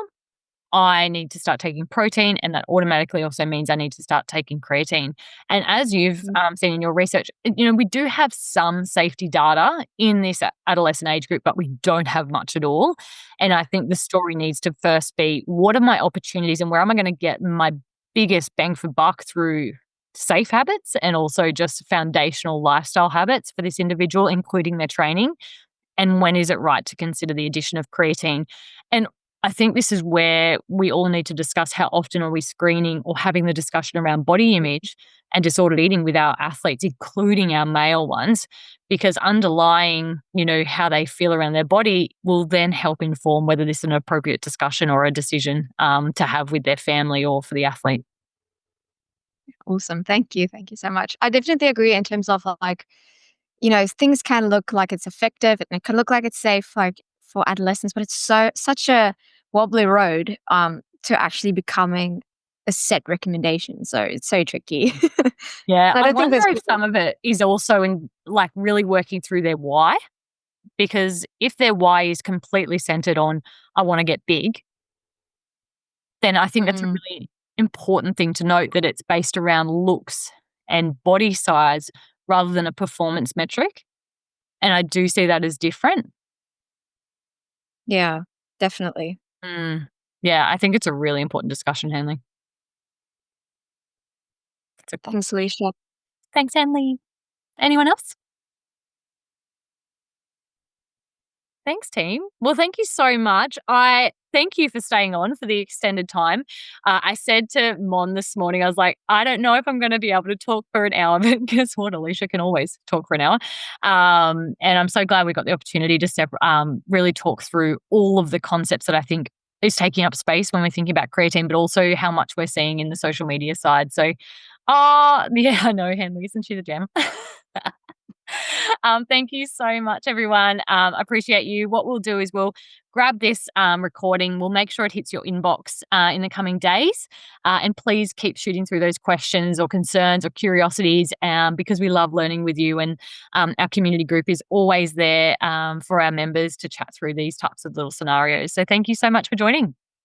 I need to start taking protein, and that automatically also means I need to start taking creatine. And as you've seen in your research, we do have some safety data in this adolescent age group, but we don't have much at all. And I think the story needs to first be, what are my opportunities and where am I going to get my biggest bang for buck through safe habits and also just foundational lifestyle habits for this individual, including their training? And when is it right to consider the addition of creatine? And I think this is where we all need to discuss how often are we screening or having the discussion around body image and disordered eating with our athletes, including our male ones, because underlying, how they feel around their body will then help inform whether this is an appropriate discussion or a decision to have with their family or for the athlete. Awesome. Thank you. Thank you so much. I definitely agree in terms of things can look like it's effective and it can look like it's safe, like for adolescents, but it's such a wobbly road to actually becoming a set recommendation. So it's so tricky. Yeah, So I I don't think wonder there's if some of it is also in like really working through their why, because if their why is completely centered on I want to get big, then I think that's a really important thing to note, that it's based around looks and body size rather than a performance metric. And I do see that as different. Yeah, definitely. Yeah, I think it's a really important discussion, Hanley. Thanks, Alicia. Thanks, Hanley. Anyone else? Thanks, team. Well, thank you so much. I thank you for staying on for the extended time. I said to Mon this morning, I was like, I don't know if I'm going to be able to talk for an hour, but guess what? Alicia can always talk for an hour. And I'm so glad we got the opportunity to really talk through all of the concepts that I think is taking up space when we're thinking about creatine, but also how much we're seeing in the social media side. So, yeah, I know, Henley, isn't she the gem? Thank you so much, everyone. Appreciate you. What we'll do is we'll grab this recording. We'll make sure it hits your inbox in the coming days. And please keep shooting through those questions or concerns or curiosities because we love learning with you. And our community group is always there for our members to chat through these types of little scenarios. So thank you so much for joining.